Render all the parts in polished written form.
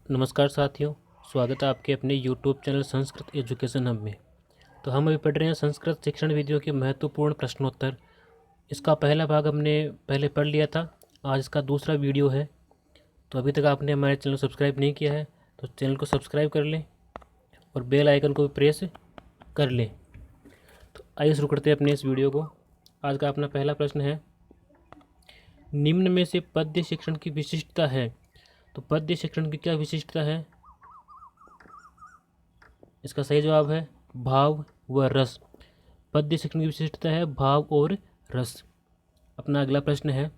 नमस्कार साथियों, स्वागत है आपके अपने YouTube channel Sanskrit education hub में। तो हम अभी पढ़ रहे हैं संस्कृत शिक्षण विधियों के महत्वपूर्ण प्रश्नोत्तर। इसका पहला भाग हमने पहले पढ़ लिया था, आज इसका दूसरा वीडियो है। तो अभी तक आपने हमारे चैनल को सब्सक्राइब नहीं किया है तो चैनल को सब्सक्राइब कर लें और बेल आइकन को भी प्रेस कर लें। तो आइए शुरू करते हैं अपने इस वीडियो को। आज का अपना पहला प्रश्न है, निम्न में से पद्य शिक्षण की विशिष्टता है। तो पद्य शिक्षण की क्या विशिष्टता है? इसका सही जवाब है भाव व रस। पद्य शिक्षण की विशिष्टता है भाव और रस। अपना अगला प्रश्न है,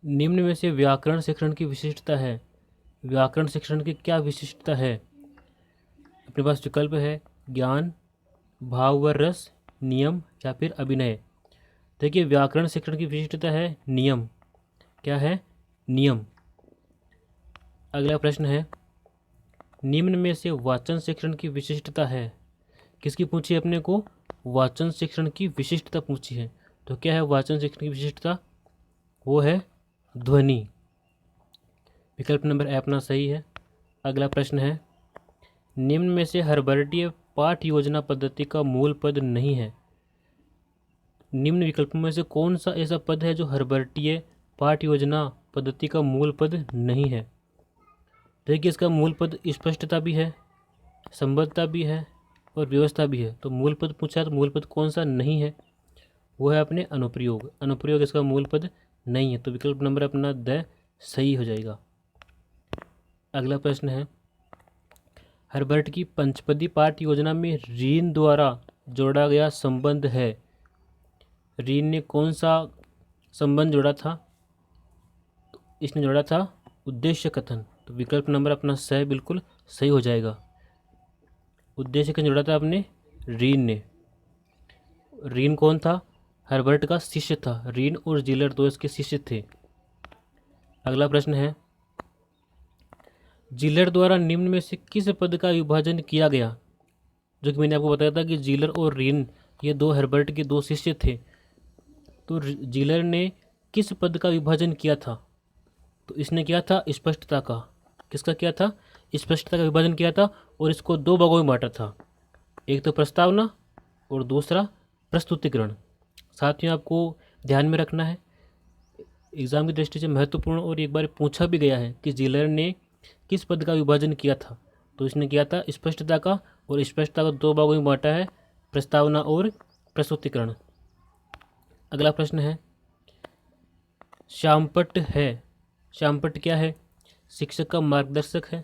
निम्न में से व्याकरण शिक्षण की विशिष्टता है। व्याकरण शिक्षण की क्या विशिष्टता है? अपने पास विकल्प है ज्ञान, भाव व रस, नियम या फिर अभिनय। देखिए, व्याकरण शिक्षण की विशिष्टता है नियम। क्या है? नियम। अगला प्रश्न है, निम्न में से वाचन शिक्षण की विशिष्टता है। किसकी पूछी है अपने को? वाचन शिक्षण की विशिष्टता पूछी है। तो क्या है वाचन शिक्षण की विशिष्टता? वो है ध्वनि। विकल्प नंबर ए अपना सही है। अगला प्रश्न है, निम्न में से हर्बर्टीय पाठ योजना पद्धति का मूल पद नहीं है। निम्न विकल्पों में से कौन सा ऐसा पद है जो हर्बर्टीय पाठ योजना पद्धति का मूल पद नहीं है? देखिए, इसका मूल पद स्पष्टता भी है, संबद्धता भी है और व्यवस्था भी है। तो मूल पद पूछा तो मूल पद कौन सा नहीं है? वो है अपने अनुप्रयोग। अनुप्रयोग इसका मूल पद नहीं है। तो विकल्प नंबर अपना द सही हो जाएगा। अगला प्रश्न है, हर्बर्ट की पंचपदी पाठ योजना में रीन द्वारा जोड़ा गया संबंध है। रीन ने कौन सा संबंध जोड़ा था? तो इसने जोड़ा था उद्देश्य कथन। तो विकल्प नंबर अपना सही बिल्कुल सही हो जाएगा। उद्देश्य कथन जोड़ा था अपने रीन ने। रीन कौन था? हर्बर्ट का शिष्य था। रीन और जिलर दो इसके शिष्य थे। अगला प्रश्न है, जिलर द्वारा निम्न में से किस पद का विभाजन किया गया? जो कि मैंने आपको बताया था कि जिलर और रीन ये दो हर्बर्ट के दो शिष्य थे। तो जिलर ने किस पद का विभाजन किया था? तो इसने किया था स्पष्टता का। किसका किया था? स्पष्टता का विभाजन किया था और इसको दो भागों में बांटा था। एक तो प्रस्तावना और दूसरा प्रस्तुतिकरण। साथियों, आपको ध्यान में रखना है, एग्जाम की दृष्टि से महत्वपूर्ण और एक बार पूछा भी गया है कि जिलर ने किस पद का विभाजन किया था। तो इसने किया था स्पष्टता का, और स्पष्टता को दो भागों में बांटा है, प्रस्तावना और प्रस्तुतिकरण। अगला प्रश्न है, श्यामपट्ट है। श्यामपट्ट क्या है? शिक्षक का मार्गदर्शक है,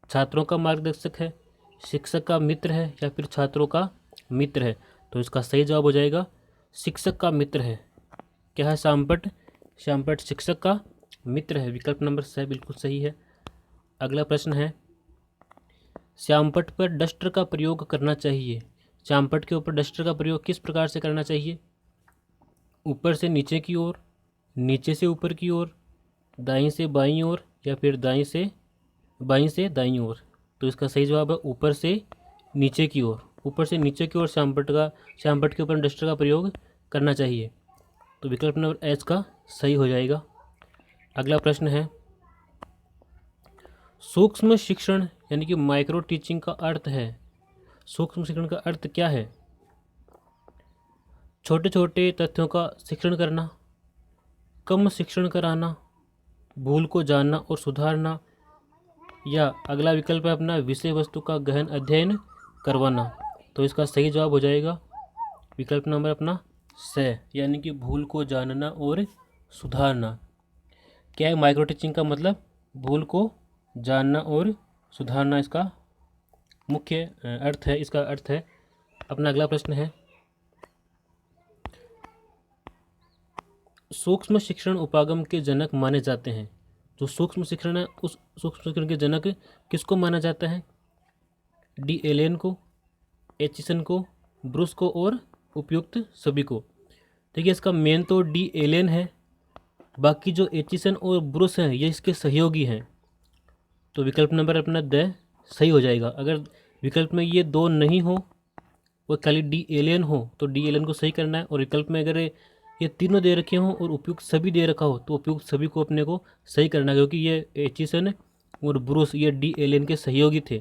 छात्रों का मार्गदर्शक है, शिक्षक का मित्र है या फिर छात्रों का मित्र है? तो इसका सही जवाब हो जाएगा शिक्षक का मित्र है। क्या है श्यामपट्ट? श्यामपट्ट शिक्षक का मित्र है। विकल्प नंबर सही बिल्कुल सही है। अगला प्रश्न है, श्यामपट्ट पर डस्टर का प्रयोग करना चाहिए। श्यामपट्ट के ऊपर डस्टर का प्रयोग किस प्रकार से करना चाहिए? ऊपर से नीचे की ओर, नीचे से ऊपर की ओर, दाईं से बाईं ओर या फिर बाईं से दाईं ओर? तो इसका सही जवाब है ऊपर से नीचे की ओर। ऊपर से नीचे की ओर श्यामपट्ट के ऊपर डस्टर का प्रयोग करना चाहिए। तो विकल्प नंबर एच का सही हो जाएगा। अगला प्रश्न है, सूक्ष्म शिक्षण यानी कि माइक्रो टीचिंग का अर्थ है। सूक्ष्म शिक्षण का अर्थ क्या है? छोटे छोटे तथ्यों का शिक्षण करना, कम शिक्षण कराना, भूल को जानना और सुधारना, या अगला विकल्प है अपना विषय वस्तु का गहन अध्ययन करवाना। तो इसका सही जवाब हो जाएगा विकल्प नंबर अपना स, यानी कि भूल को जानना और सुधारना। क्या है माइक्रो टीचिंग का मतलब? भूल को जानना और सुधारना इसका मुख्य अर्थ है, इसका अर्थ है। अपना अगला प्रश्न है, सूक्ष्म शिक्षण उपागम के जनक माने जाते हैं। जो सूक्ष्म शिक्षण है उस सूक्ष्म शिक्षण के जनक किसको माना जाता है? डी एलेन को, एचिसन को, ब्रूस को और उपयुक्त सभी को। देखिए, इसका मेन तो डी एलेन है, बाकी जो एचिसन और ब्रूस हैं ये इसके सहयोगी हैं। तो विकल्प नंबर अपना द सही हो जाएगा। अगर विकल्प में ये दो नहीं हो, वो खाली डी एलियन हो, तो डी एलियन को सही करना है। और विकल्प में अगर ये तीनों दे रखे हों और उपयुक्त सभी दे रखा हो तो उपयुक्त सभी को अपने को सही करना है, क्योंकि ये एचिसन, और ब्रूस ये डी एलेन के सहयोगी थे।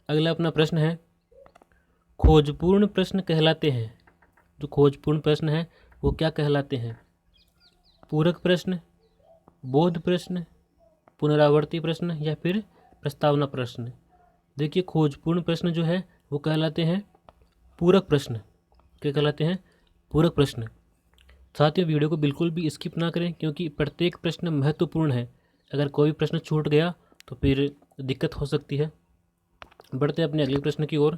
अगला अपना प्रश्न है, खोजपूर्ण प्रश्न कहलाते हैं, जो खोजपूर्ण प्रश्न है वो क्या कहलाते हैं? पूरक प्रश्न, बोध प्रश्न, पुनरावर्ती प्रश्न या फिर प्रस्तावना प्रश्न? देखिए, खोजपूर्ण प्रश्न जो है वो कहलाते हैं पूरक प्रश्न। क्या कहलाते हैं? पूरक प्रश्न। साथियों, वीडियो को बिल्कुल भी स्किप ना करें, क्योंकि प्रत्येक प्रश्न महत्वपूर्ण है। अगर कोई प्रश्न छूट गया तो फिर दिक्कत हो सकती है। बढ़ते अपने अगले प्रश्न की ओर।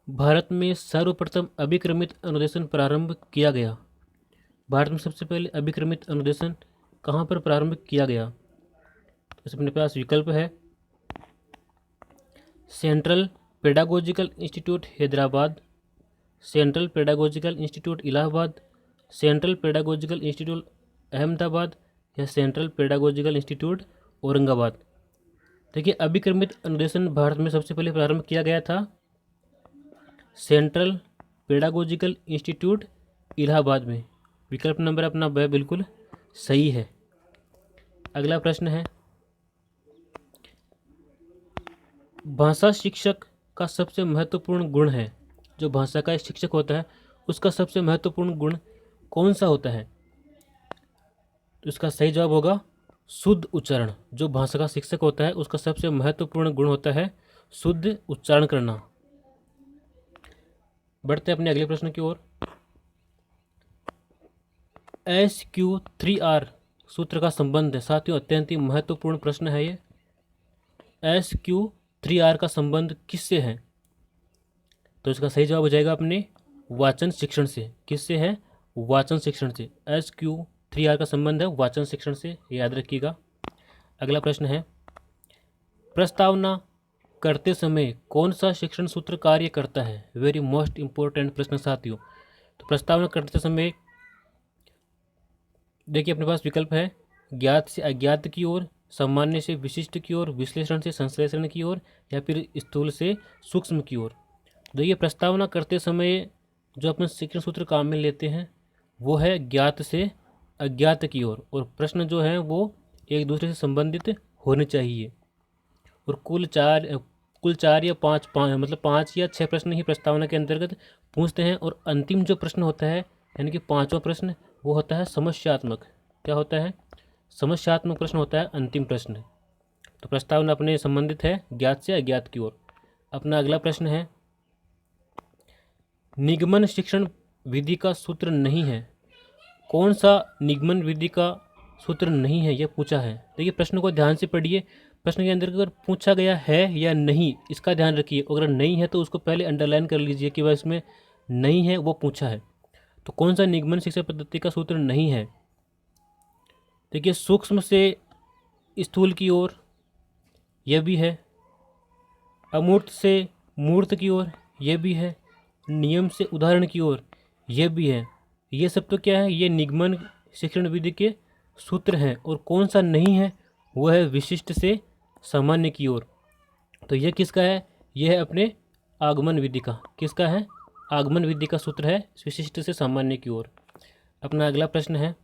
भारत में सर्वप्रथम अभिक्रमित अनुदेशन प्रारंभ किया गया। भारत में सबसे पहले अभिक्रमित अनुदेशन कहाँ पर प्रारंभ किया गया? तो अपने पास विकल्प है, central pedagogical institute Hyderabad, central pedagogical institute Allahabad, central pedagogical institute Ahmedabad या सेंट्रल पेडागोजिकल इंस्टीट्यूट औरंगाबाद। देखिए, अभिक्रमित अनुदेशन भारत में सबसे पहले प्रारंभ किया गया था सेंट्रल पेडागोजिकल इंस्टीट्यूट इलाहाबाद में। विकल्प नंबर अपना वह बिल्कुल सही है। अगला प्रश्न है, भाषा शिक्षक का सबसे महत्वपूर्ण गुण है, जो भाषा का शिक्षक होता है उसका सबसे महत्वपूर्ण गुण कौन सा होता है? तो इसका सही जवाब होगा शुद्ध उच्चारण। जो भाषा का शिक्षक होता है उसका सबसे महत्वपूर्ण गुण होता है शुद्ध उच्चारण करना। बढ़ते अपने अगले प्रश्न की ओर। SQ3R सूत्र का संबंध है। साथियों, अत्यंत ही महत्वपूर्ण प्रश्न है ये। SQ3R का संबंध किससे है? तो इसका सही जवाब हो जाएगा अपने वाचन शिक्षण से। किससे है? वाचन शिक्षण से। SQ3R का संबंध है वाचन शिक्षण से, याद रखिएगा। अगला प्रश्न है, प्रस्तावना करते समय कौन सा शिक्षण सूत्र कार्य करता है? वेरी मोस्ट इंपॉर्टेंट प्रश्न साथियों। तो प्रस्तावना करते समय देखिए, अपने पास विकल्प है, ज्ञात से अज्ञात की ओर, सामान्य से विशिष्ट की ओर, विश्लेषण से संश्लेषण की ओर या फिर स्थूल से सूक्ष्म की ओर। देखिए, प्रस्तावना करते समय जो अपन शिक्षण सूत्र काम में लेते हैं वो है ज्ञात से अज्ञात की ओर, और प्रश्न जो है वो एक दूसरे से संबंधित होने चाहिए। और कुल चार या पाँच मतलब 5 या 6 प्रश्न ही प्रस्तावना के अंतर्गत पूछते हैं। और अंतिम जो प्रश्न होता है, यानी कि 5वां प्रश्न, वो होता है समस्यात्मक। क्या होता है? समस्यात्मक प्रश्न होता है अंतिम प्रश्न। तो प्रस्तावना अपने संबंधित है ज्ञात से अज्ञात की ओर। अपना अगला प्रश्न है, निगमन शिक्षण विधि का सूत्र नहीं है। कौन सा निगमन विधि का सूत्र नहीं है, यह पूछा है। देखिए, प्रश्न को ध्यान से पढ़िए। प्रश्न के अंदर अगर पूछा गया है या नहीं, इसका ध्यान रखिए। अगर नहीं है तो उसको पहले अंडरलाइन कर लीजिए कि वह इसमें नहीं है, वो पूछा है। तो कौन सा निगमन शिक्षा पद्धति का सूत्र नहीं है? देखिए, सूक्ष्म से स्थूल की ओर, यह भी है। अमूर्त से मूर्त की ओर, यह भी है। नियम से उदाहरण की ओर, यह भी है। ये सब तो क्या है? ये निगमन शिक्षण विधि के सूत्र हैं। और कौन सा नहीं है? वह है विशिष्ट से सामान्य की ओर। तो यह किसका है? यह है अपने आगमन विधि का। किसका है? आगमन विधि का सूत्र है विशिष्ट से सामान्य की ओर। अपना अगला प्रश्न है,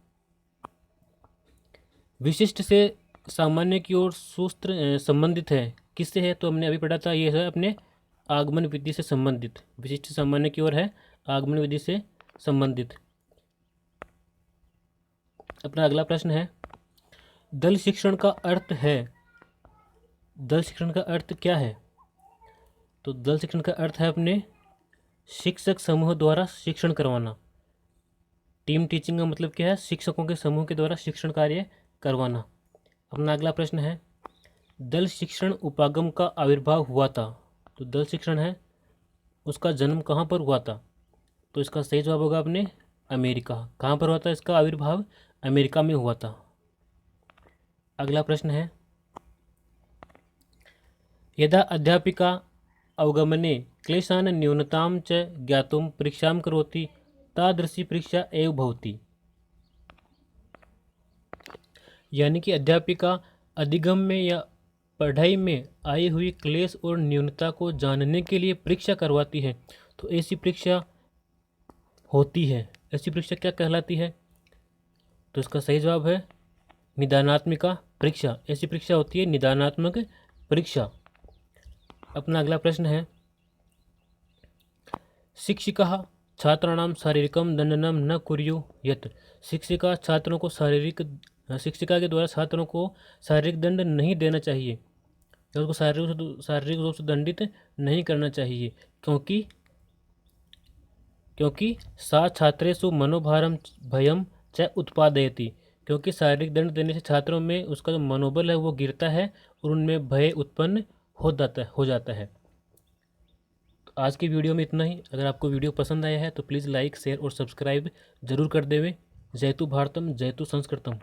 विशिष्ट से सामान्य की ओर सूत्र संबंधित है किससे है? तो हमने अभी पढ़ा था, यह है अपने आगमन विधि से संबंधित। विशिष्ट से सामान्य की ओर है आगमन विधि से संबंधित। अपना अगला प्रश्न है, दल शिक्षण का अर्थ है। दल शिक्षण का अर्थ क्या है? तो दल शिक्षण का अर्थ है अपने शिक्षक समूह द्वारा शिक्षण करवाना। टीम टीचिंग का मतलब क्या है? शिक्षकों के समूह के द्वारा शिक्षण कार्य करवाना। अपना अगला प्रश्न है, दल शिक्षण उपागम का आविर्भाव हुआ था। तो दल शिक्षण है उसका जन्म कहाँ पर हुआ था? तो इसका सही जवाब होगा अपने अमेरिका। कहाँ पर हुआ था इसका आविर्भाव? अमेरिका में हुआ था। अगला प्रश्न है, यदा अध्यापिका अवगमने क्लेशान न्यूनतां च ज्ञातुं परीक्षां करोति तादृशी परीक्षा एव भवति। यानी कि अध्यापिका अधिगम में या पढ़ाई में आई हुई क्लेश और न्यूनता को जानने के लिए परीक्षा करवाती है। तो ऐसी परीक्षा होती है। ऐसी परीक्षा क्या कहलाती है? तो इसका सही जवाब है निदानात्मिका परीक्षा, ऐसी परीक्षा होती है निदानात्मक परीक्षा। अपना अगला प्रश्न है, शिक्षिका छात्राणां शारीरिकं दंडनम न कुर्यु यत्। शिक्षिका के द्वारा छात्रों को शारीरिक दंड नहीं देना चाहिए या उसको शारीरिक रूप से दंडित नहीं करना चाहिए, क्योंकि सा छात्रेषु मनोभारम भयम च उत्पादयति। क्योंकि शारीरिक दंड देने से छात्रों में उसका जो मनोबल है वो गिरता है और उनमें भय उत्पन्न हो जाता है। तो आज की वीडियो में इतना ही। अगर आपको वीडियो पसंद आया है तो प्लीज़ लाइक, शेयर और सब्सक्राइब जरूर कर देवें। जयतु भारतम जयतु संस्कृतम।